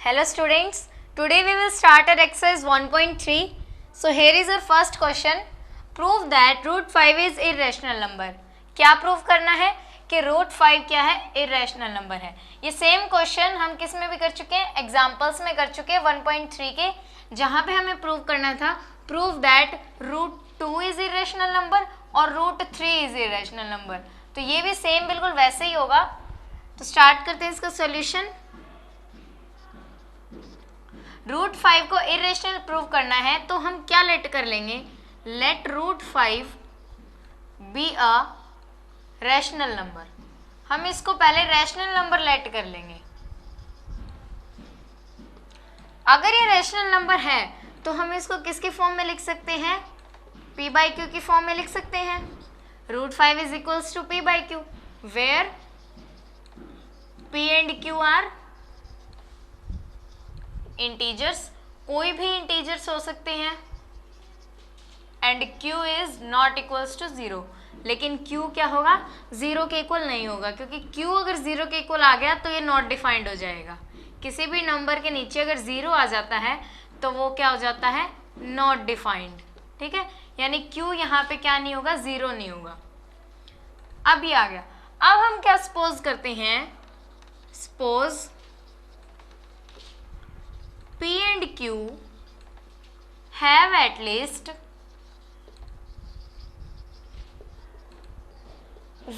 Hello students, today we will start our exercise 1.3. So here is our first question. Prove that root 5 is irrational number. क्या prove करना है कि root 5 क्या है, irrational number है. ये सेम क्वेश्चन हम किस में भी कर चुके हैं, एग्जाम्पल्स में कर चुके हैं 1.3 के, जहाँ पे हमें प्रूव करना था prove that root 2 is irrational number और रूट 3 इज irrational number. तो ये भी सेम बिल्कुल वैसे ही होगा. तो स्टार्ट करते हैं इसका सॉल्यूशन. रूट 5 को इरेशनल प्रूव करना है तो हम क्या लेट कर लेंगे, let root 5 be a rational number. हम इसको पहले रैशनल नंबर लेट कर लेंगे. अगर ये रैशनल नंबर है तो हम इसको किसके फॉर्म में लिख सकते हैं, p बाई क्यू की फॉर्म में लिख सकते हैं. Root 5 is equals to p by Q, where p and q are integers. कोई भी इंटीजर्स हो सकते हैं and q is not equals to 0. लेकिन q क्या होगा, 0 के इक्वल नहीं होगा, क्योंकि q अगर 0 के इक्वल आ गया तो ये नॉट डिफाइंड हो जाएगा. किसी भी नंबर के नीचे अगर 0 आ जाता है तो वो क्या हो जाता है, नॉट डिफाइंड. ठीक है, यानी q यहाँ पे क्या नहीं होगा, 0 नहीं होगा. अब ये आ गया. अब हम क्या सपोज करते हैं, suppose P and Q have at least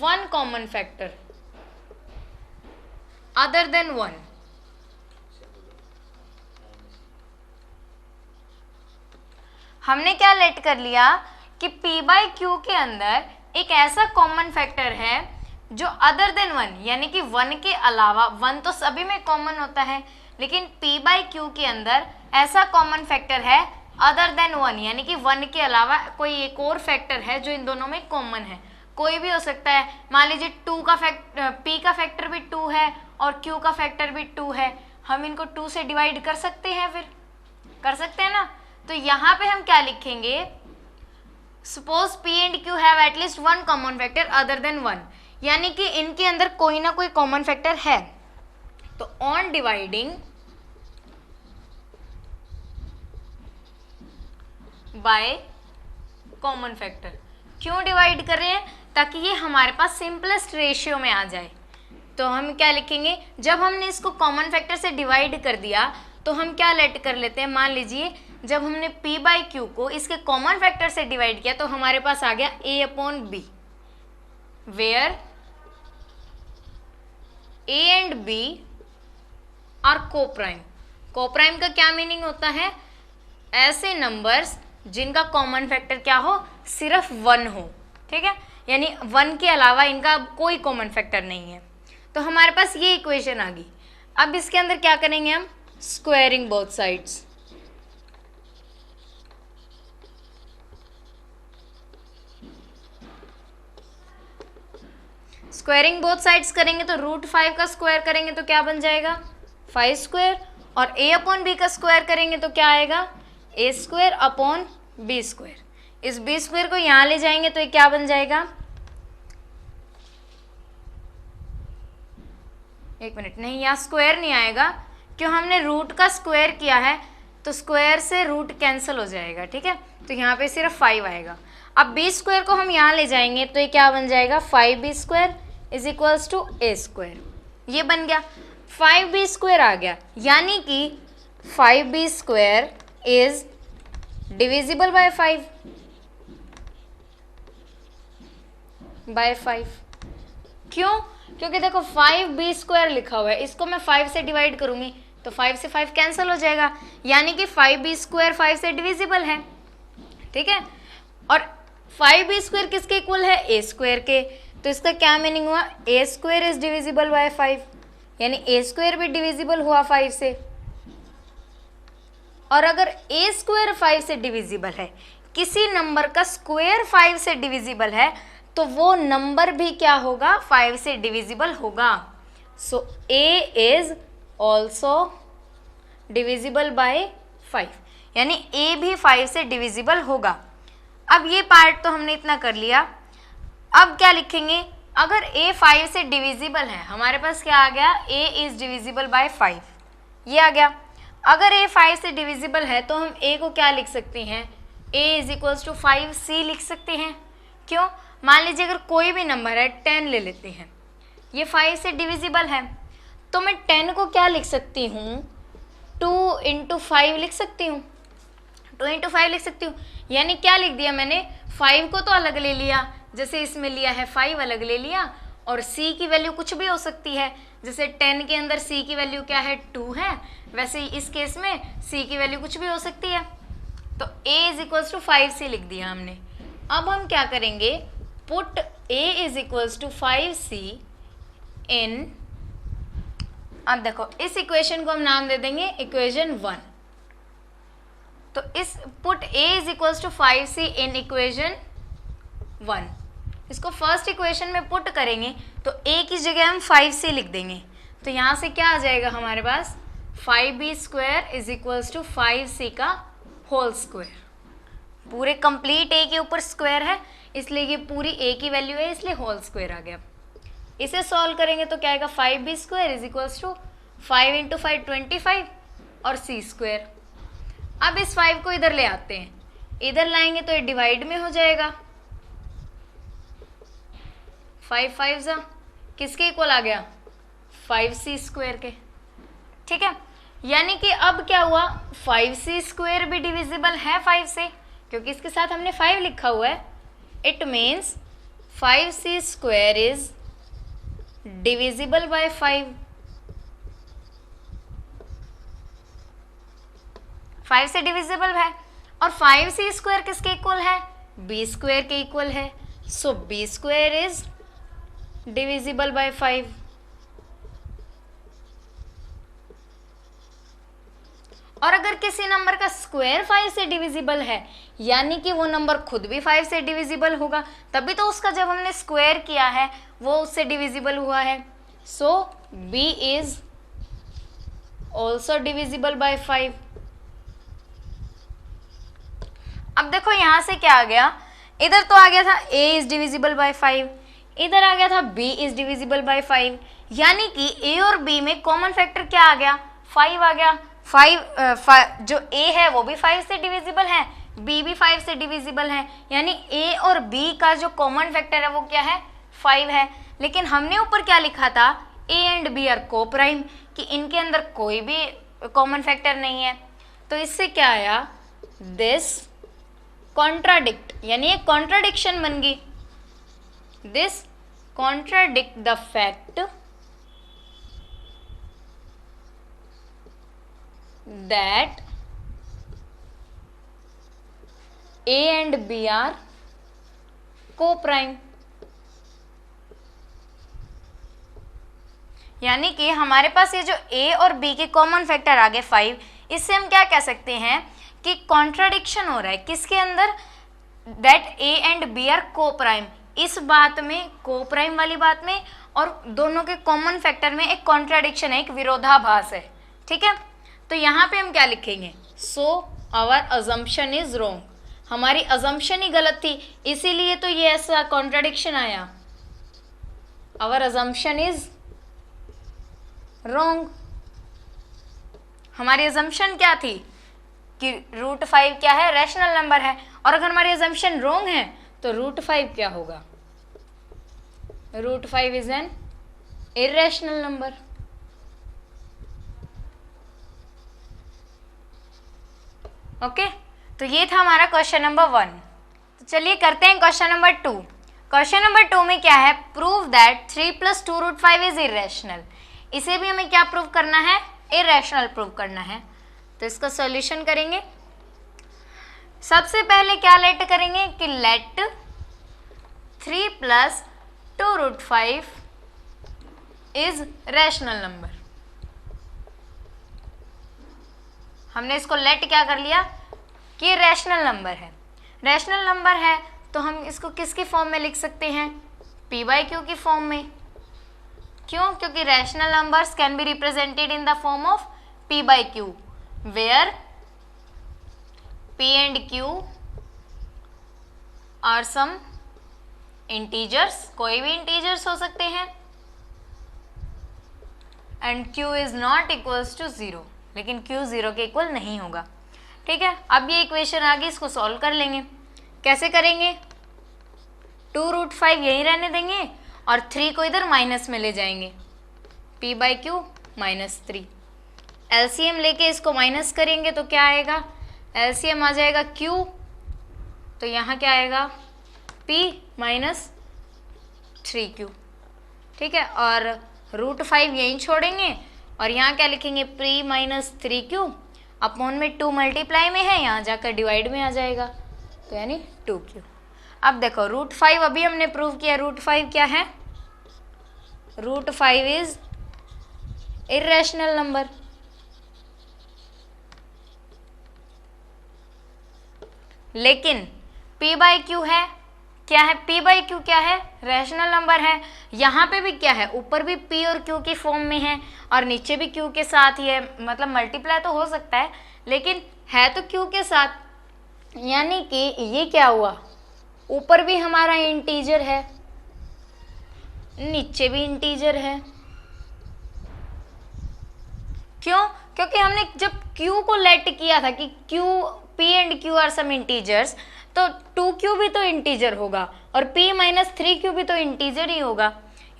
one common factor other than 1. हमने क्या लेट कर लिया कि P बाई Q के अंदर एक ऐसा कॉमन फैक्टर है जो अदर देन 1, यानी कि 1 के अलावा, 1 तो सभी में कॉमन होता है, लेकिन P बाई क्यू के अंदर ऐसा कॉमन फैक्टर है अदर देन 1, यानी कि 1 के अलावा कोई एक और फैक्टर है जो इन दोनों में कॉमन है. कोई भी हो सकता है. मान लीजिए P का फैक्टर भी 2 है और Q का फैक्टर भी 2 है. हम इनको 2 से डिवाइड कर सकते हैं, फिर कर सकते हैं ना. तो यहाँ पे हम क्या लिखेंगे, suppose P and Q have at least one common factor other than 1, यानी कि इनके अंदर कोई ना कोई कॉमन फैक्टर है. तो on dividing by common factor. क्यों डिवाइड कर रहे हैं, ताकि ये हमारे पास सिंपलेस्ट रेशियो में आ जाए. तो हम क्या लिखेंगे, जब हमने इसको कॉमन फैक्टर से डिवाइड कर दिया तो हम क्या लेट कर लेते हैं, मान लीजिए जब हमने p बाई क्यू को इसके कॉमन फैक्टर से डिवाइड किया तो हमारे पास आ गया a upon B, where a and b are coprime. Coprime का क्या मीनिंग होता है, ऐसे नंबर्स जिनका कॉमन फैक्टर क्या हो, सिर्फ 1 हो. ठीक है, यानी 1 के अलावा इनका कोई कॉमन फैक्टर नहीं है. तो हमारे पास ये इक्वेशन आ गई. अब इसके अंदर क्या करेंगे हम, squaring both sides. Squaring both sides करेंगे तो रूट 5 का स्क्वायर करेंगे तो क्या बन जाएगा, 5 स्क्वायर, और a अपॉन बी का स्क्वायर करेंगे तो क्या आएगा, a square upon B square. इस b स्क्वायर को यहाँ ले जाएंगे तो ये क्या बन जाएगा, एक मिनट, नहीं यहाँ स्क्वायर नहीं आएगा, क्यों, हमने रूट का स्क्वायर किया है तो स्क्वायर से रूट कैंसिल हो जाएगा. ठीक है, तो यहाँ पे सिर्फ 5 आएगा. अब b स्क्वायर को हम यहाँ ले जाएंगे तो ये क्या बन जाएगा, 5b square is equals to a square. ये बन गया, 5b स्क्वायर आ गया, यानी कि 5b square is divisible by 5. क्यों, क्योंकि देखो 5b स्क्वायर लिखा हुआ है, इसको मैं 5 से डिवाइड करूंगी तो 5 से 5 कैंसिल हो जाएगा, यानी कि 5b स्क्वायर 5 से डिविजिबल है. ठीक है, और 5b स्क्वायर किसके इक्वल है, a स्क्वायर के. तो इसका क्या मीनिंग हुआ, a square is divisible by 5, यानी a स्क्वायर भी डिविजिबल हुआ 5 से. और अगर a स्क्वायर 5 से डिविजिबल है, किसी नंबर का स्क्वायर 5 से डिविजिबल है, तो वो नंबर भी क्या होगा, 5 से डिविजिबल होगा. सो a is also divisible by 5, यानी a भी 5 से डिविजिबल होगा. अब ये पार्ट तो हमने इतना कर लिया. अब क्या लिखेंगे, अगर a 5 से डिविजिबल है, हमारे पास क्या आ गया, a इज डिविजिबल बाय 5. ये आ गया। अगर a 5 से डिविजिबल है तो हम a को क्या लिख सकते हैं, a is equals to 5c लिख सकते हैं। क्यों? मान लीजिए अगर कोई भी नंबर है, 10 ले लेते हैं, ये 5 से डिविजिबल है, तो मैं 10 को क्या लिख सकती हूँ, 2 इंटू 5 लिख सकती हूँ, 2 इंटू 5 लिख सकती हूँ। यानी क्या लिख दिया मैंने, 5 को तो अलग ले लिया, जैसे इसमें लिया है 5 अलग ले लिया, और c की वैल्यू कुछ भी हो सकती है, जैसे 10 के अंदर c की वैल्यू क्या है, 2 है, वैसे ही इस केस में c की वैल्यू कुछ भी हो सकती है। तो a is equals to 5c लिख दिया हमने। अब हम क्या करेंगे, put a is equals to 5c in, अब देखो इस इक्वेशन को हम नाम दे देंगे इक्वेशन 1। तो इस put a is equals to 5c in equation 1, इसको फर्स्ट इक्वेशन में पुट करेंगे तो a की जगह हम 5c लिख देंगे। तो यहाँ से क्या आ जाएगा हमारे पास, 5b square is equals to 5c का होल स्क्वायर। पूरे कंप्लीट a के ऊपर स्क्वायर है, इसलिए ये पूरी a की वैल्यू है, इसलिए होल स्क्वायर आ गया। इसे सॉल्व करेंगे तो क्या आएगा, 5b square is equals to 5 into 5 25 और c स्क्वायर। अब इस 5 को इधर ले आते हैं, इधर लाएंगे तो ये डिवाइड में हो जाएगा, 5 5 जा किसके इक्वल आ गया, 5c स्क्वायर के। ठीक है, यानी कि अब क्या हुआ, 5c स्क्वायर भी डिविजिबल है 5 से, क्योंकि इसके साथ हमने 5 लिखा हुआ है। It means 5c square is divisible by 5। 5 से डिविजिबल है, और 5c स्क्वायर किसके इक्वल है, b स्क्वायर के इक्वल है। सो b square is divisible by 5। और अगर किसी नंबर का स्क्वायर 5 से डिविजिबल है, यानी कि वो नंबर खुद भी 5 से डिविजिबल होगा, तभी तो उसका जब हमने स्क्वायर किया है वो उससे डिविजिबल हुआ है। सो b is also divisible by 5। अब देखो यहां से क्या आ गया, इधर तो आ गया था a इज डिविजिबल बाय 5, इधर आ गया था b इज डिविजिबल बाय 5, यानी कि a और b में कॉमन फैक्टर क्या आ गया, 5 आ गया। 5 जो a है वो भी 5 से डिविजिबल है, b भी 5 से डिविजिबल है, यानी a और b का जो कॉमन फैक्टर है वो क्या है, 5 है। लेकिन हमने ऊपर क्या लिखा था, a एंड b आर को प्राइम, कि इनके अंदर कोई भी कॉमन फैक्टर नहीं है। तो इससे क्या आया, दिस कॉन्ट्राडिक्ट, यानी एक कॉन्ट्राडिक्शन बन गई। This contradict the fact that a and b are co-prime, यानी कि हमारे पास ये जो a और b के कॉमन फैक्टर आ गए 5, इससे हम क्या कह सकते हैं कि कॉन्ट्राडिक्शन हो रहा है किसके अंदर, that a and b are co-prime, इस बात में, को-प्राइम वाली बात में, और दोनों के कॉमन फैक्टर में एक कॉन्ट्राडिक्शन है, एक विरोधाभास है। ठीक है, तो यहाँ पे हम क्या लिखेंगे, so our assumption is wrong, हमारी अजम्पशन ही गलत थी, इसीलिए तो ये ऐसा कॉन्ट्राडिक्शन आया, आवर अजम्पशन इज रॉन्ग। हमारी अजम्पशन क्या थी कि √5 क्या है, रैशनल नंबर है, और अगर हमारी अजम्पशन रॉन्ग है तो √5 क्या होगा, √5 is an irrational number. Okay, तो ये था हमारा क्वेश्चन नंबर 1। तो चलिए करते हैं क्वेश्चन नंबर 2। क्वेश्चन नंबर 2 में क्या है, प्रूव दैट 3 + 2 √5 इज इरेशनल। इसे भी हमें क्या प्रूव करना है, इरेशनल प्रूव करना है। तो इसका सॉल्यूशन करेंगे। सबसे पहले क्या लेट करेंगे कि लेट 3 + 2 √5 इज रैशनल नंबर। हमने इसको लेट क्या कर लिया कि रैशनल नंबर है। रैशनल नंबर है तो हम इसको किसकी फॉर्म में लिख सकते हैं, p/q की फॉर्म में। क्यों, क्योंकि rational numbers can be represented in the form of p/q, where p and q are some integers, कोई भी इंटीजर्स हो सकते हैं, and q is not equals to 0, लेकिन q 0 के इक्वल नहीं होगा। ठीक है, अब ये इक्वेशन आ गई, इसको सॉल्व कर लेंगे। कैसे करेंगे? 2√5 यहीं रहने देंगे और 3 को इधर माइनस में ले जाएंगे, p/q -3। एलसीएम लेके इसको माइनस करेंगे तो क्या आएगा? एलसीएम आ जाएगा q, तो यहाँ क्या आएगा? p - 3q। ठीक है, और √5 यहीं छोड़ेंगे और यहाँ क्या लिखेंगे? p - 3q अपॉन में 2 मल्टीप्लाई में है, यहाँ जाकर डिवाइड में आ जाएगा, तो यानी 2q। अब देखो √5 अभी हमने प्रूव किया, √5 क्या है? √5 इज इर्रेशनल नंबर। लेकिन p/q है, क्या है? p/q क्या है? रैशनल नंबर है। यहाँ पे भी क्या है? ऊपर भी p और q की फॉर्म में है और नीचे भी q के साथ ही है, मतलब मल्टीप्लाई तो हो सकता है लेकिन है तो q के साथ, यानी कि ये क्या हुआ? ऊपर भी हमारा इंटीजर है, नीचे भी इंटीजर है। क्यों? क्योंकि हमने जब q को लेट किया था कि p and q are some integers, तो 2q भी तो इंटीजर होगा और p - 3q भी तो इंटीजर ही होगा,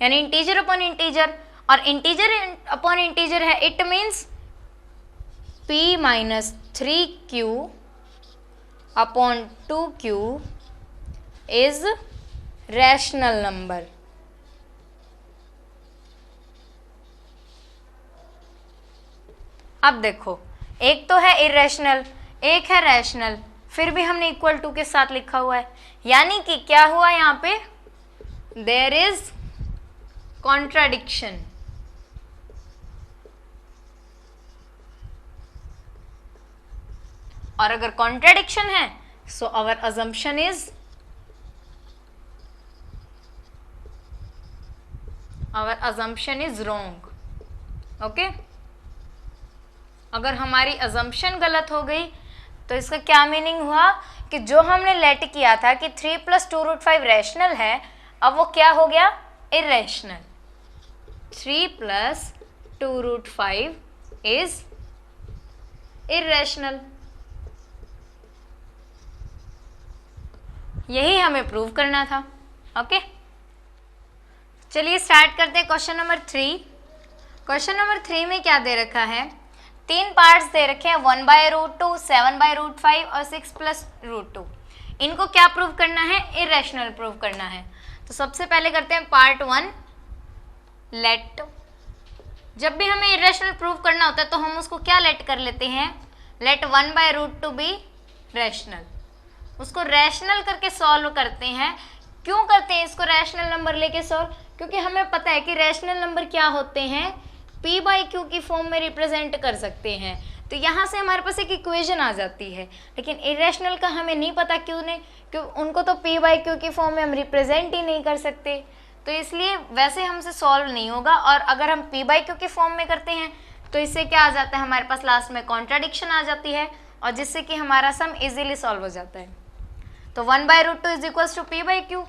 यानी इंटीजर अपॉन इंटीजर, और इंटीजर अपॉन इंटीजर है, it means p - 3q upon 2q is rational number. अब देखो, एक तो है इरेशनल, एक है रैशनल, फिर भी हमने इक्वल टू के साथ लिखा हुआ है, यानी कि क्या हुआ यहाँ पे? There is contradiction. और अगर कॉन्ट्राडिक्शन है so our assumption is wrong. Okay, अगर हमारी अजम्पशन गलत हो गई तो इसका क्या मीनिंग हुआ कि जो हमने लेट किया था कि 3 + 2√5 रैशनल है, अब वो क्या हो गया? इरेशनल। 3 + 2√5 is irrational. यही हमें प्रूव करना था। ओके, चलिए स्टार्ट करते हैं क्वेश्चन नंबर 3। क्वेश्चन नंबर 3 में क्या दे रखा है? 3 पार्ट्स दे रखे हैं, 1/√2, 7/√5 और 6 + √2। इनको क्या प्रूव करना है? इरेशनल प्रूव करना है। तो सबसे पहले करते हैं पार्ट 1, लेट। जब भी हमें इरेशनल प्रूव करना होता है तो हम उसको क्या लेट कर लेते हैं? Let 1/√2 be rational. उसको रैशनल करके सॉल्व करते हैं। क्यों करते हैं इसको रैशनल नंबर लेके सॉल्व? क्योंकि हमें पता है कि रैशनल नंबर क्या होते हैं? p/q की फॉर्म में रिप्रेजेंट कर सकते हैं। तो यहाँ से हमारे पास एक इक्वेशन आ जाती है, लेकिन इरेशनल का हमें नहीं पता क्यों उनको तो p/q की फॉर्म में हम रिप्रेजेंट ही नहीं कर सकते, तो इसलिए वैसे हमसे सॉल्व नहीं होगा। और अगर हम p/q की फॉर्म में करते हैं तो इससे क्या आ जाता है? हमारे पास लास्ट में कॉन्ट्राडिक्शन आ जाती है और जिससे कि हमारा सम इजीली सॉल्व हो जाता है। तो 1/√2 is equals to p/q,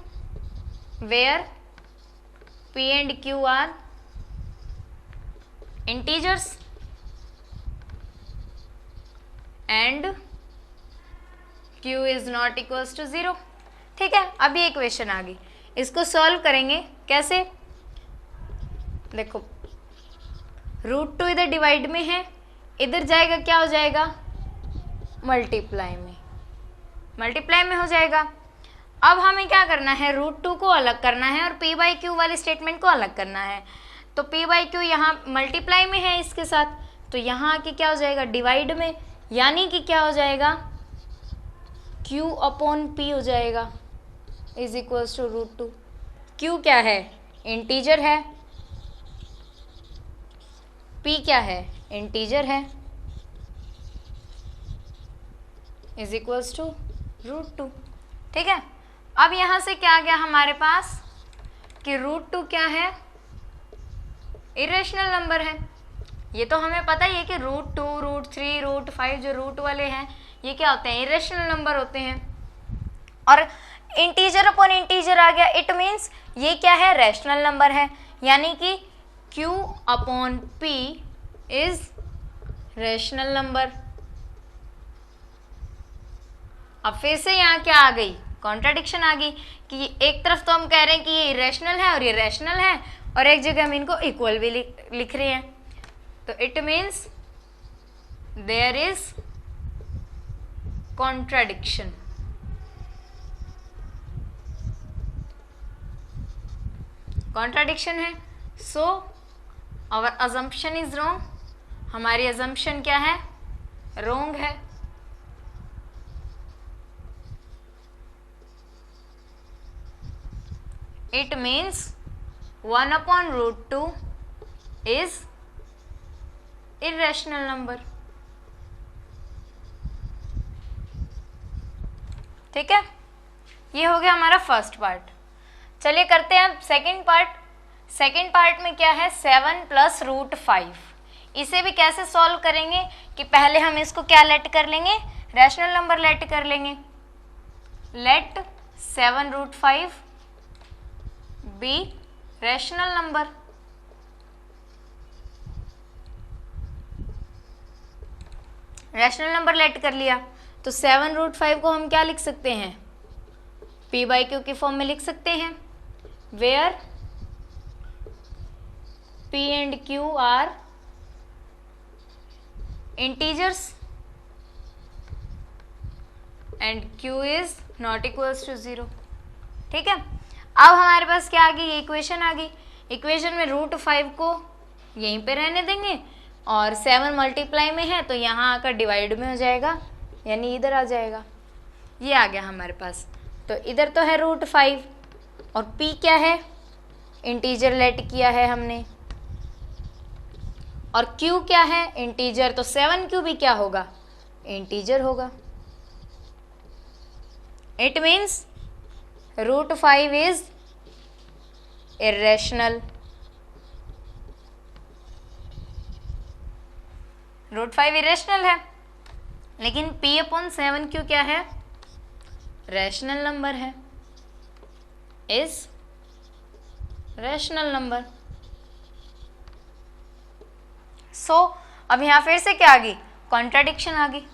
where p and q are integers and q is not equals to 0। ठीक है, अब ये इक्वेशन आ गई, इसको सॉल्व करेंगे कैसे? देखो √2 इधर डिवाइड में है, इधर जाएगा क्या हो जाएगा? मल्टीप्लाई में हो जाएगा। अब हमें क्या करना है? √2 को अलग करना है और p/q वाली स्टेटमेंट को अलग करना है। तो p/q यहाँ मल्टीप्लाई में है इसके साथ, तो यहाँ आके क्या हो जाएगा? डिवाइड में, यानी कि क्या हो जाएगा? q अपॉन p हो जाएगा इज इक्वल्स टू √2। q क्या है? इंटीजर है, p क्या है? इंटीजर है, इज इक्वल्स टू √2। ठीक है, अब यहाँ से क्या आ गया हमारे पास कि √2 क्या है? इरेशनल नंबर है। ये तो हमें पता ही है कि √2, √3, √5 जो रूट वाले हैं ये क्या होते हैं? इरेशनल नंबर होते हैं। और इंटीजर अपॉन इंटीजर आ गया, इट मीन्स ये क्या है? रैशनल नंबर है, यानी कि Q upon P is rational number. अब फिर से यहाँ क्या आ गई, कॉन्ट्राडिक्शन आ गई कि एक तरफ तो हम कह रहे हैं कि ये इरेशनल है और ये रैशनल है, और एक जगह हम इनको इक्वल भी लिख रहे हैं, तो it means there is contradiction. Contradiction है, so our assumption is wrong. हमारी अजम्पशन क्या है, रॉन्ग है। It means 1/√2 is irrational number. ठीक है, ये हो गया हमारा फर्स्ट पार्ट। चलिए करते हैं अब सेकंड पार्ट। सेकंड पार्ट में क्या है, 7 + √5। इसे भी कैसे सॉल्व करेंगे कि पहले हम इसको क्या लेट कर लेंगे, रैशनल नंबर लेट कर लेंगे। Let 7√5 be rational number. Rational number let कर लिया तो 7√5 को हम क्या लिख सकते हैं, p/q की फॉर्म में लिख सकते हैं, where p and q are integers and q is not equals to 0। ठीक है, अब हमारे पास क्या आ गई, ये इक्वेशन आ गई। इक्वेशन में √5 को यहीं पे रहने देंगे और 7 मल्टीप्लाई में है तो यहाँ आकर डिवाइड में हो जाएगा, यानी इधर आ जाएगा। ये आ गया हमारे पास, तो इधर तो है √5 और p क्या है, इंटीजर लेट किया है हमने, और q क्या है, इंटीजर, तो 7q भी क्या होगा, इंटीजर होगा। It means √5 is irrational। √5 irrational है, लेकिन p/7q क्या है, रैशनल नंबर है, इज रैशनल नंबर। सो अब यहां फिर से क्या आ गई, कॉन्ट्राडिक्शन आ गई।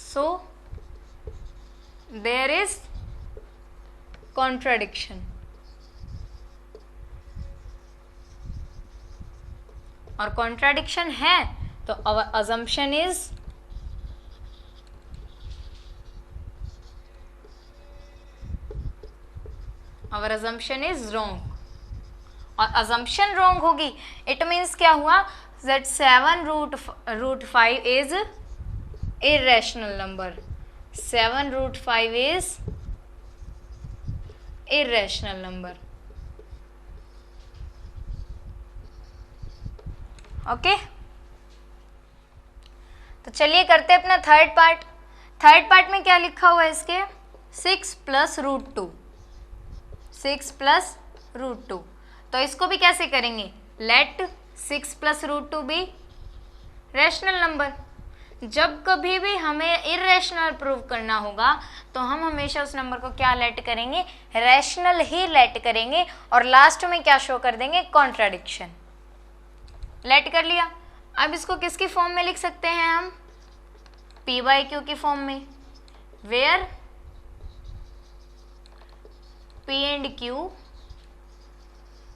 सो देयर इज कॉन्ट्राडिक्शन, और कॉन्ट्राडिक्शन है तो आवर अजम्पशन इज रॉन्ग। और अजम्पशन रॉन्ग होगी, इट मीन्स क्या हुआ, that 7√5 is irrational number। 7√5 is irrational number। Okay, तो चलिए करते हैं अपना थर्ड पार्ट। थर्ड पार्ट में क्या लिखा हुआ है इसके, 6 + √2। 6 + √2, तो इसको भी कैसे करेंगे, लेट 6 + √2 बी रैशनल नंबर। जब कभी भी हमें इरेशनल प्रूव करना होगा तो हम हमेशा उस नंबर को क्या लेट करेंगे, रैशनल ही लेट करेंगे, और लास्ट में क्या शो कर देंगे, कॉन्ट्राडिक्शन। लेट कर लिया, अब इसको किसकी फॉर्म में लिख सकते हैं हम, p/q की फॉर्म में, where p and q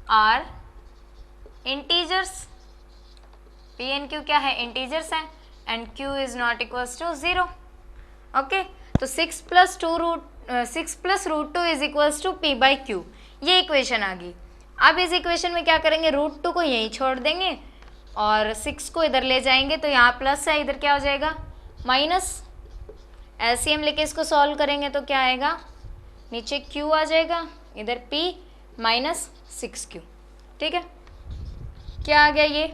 are integers. p and q क्या है, इंटीजर्स हैं, and q is not equals to 0। Okay, तो 6 + √2 इज इक्वल्स टू p/q, ये इक्वेशन आ गई। अब इस इक्वेशन में क्या करेंगे, √2 को यहीं छोड़ देंगे और 6 को इधर ले जाएंगे, तो यहाँ प्लस है, इधर क्या हो जाएगा, माइनस। एलसीएम लेके इसको सॉल्व करेंगे तो क्या आएगा, नीचे q आ जाएगा, इधर p माइनस 6q। ठीक है, क्या आ गया, ये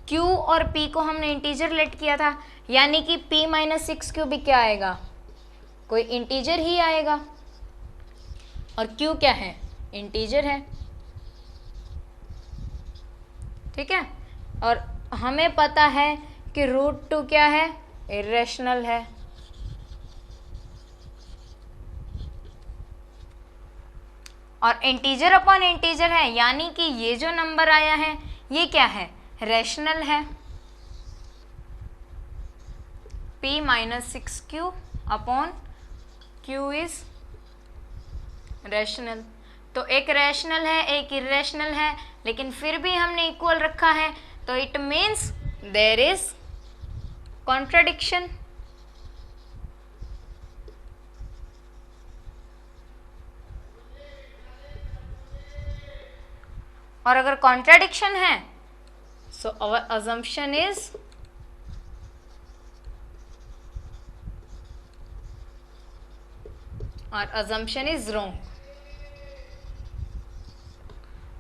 q और p को हमने इंटीजर लेट किया था, यानी कि p माइनस 6q भी क्या आएगा, कोई इंटीजर ही आएगा, और q क्या है, इंटीजर है। ठीक है, और हमें पता है कि √2 क्या है, इरेशनल है। और इंटीजर अपॉन इंटीजर है, यानी कि ये जो नंबर आया है ये क्या है, रैशनल है। p minus 6q upon q is rational. तो एक रैशनल है एक इरेशनल है, लेकिन फिर भी हमने इक्वल रखा है, तो it means there is contradiction. और अगर कॉन्ट्राडिक्शन है so our assumption is wrong.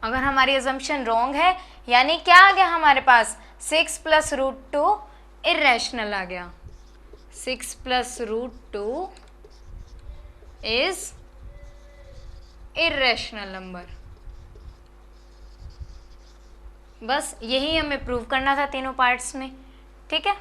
अगर हमारी अजम्पशन रॉन्ग है यानी क्या आ गया हमारे पास, 6 प्लस रूट 2 इरेशनल आ गया, 6 plus root 2 is irrational number. बस यही हमें प्रूव करना था तीनों पार्ट्स में, ठीक है।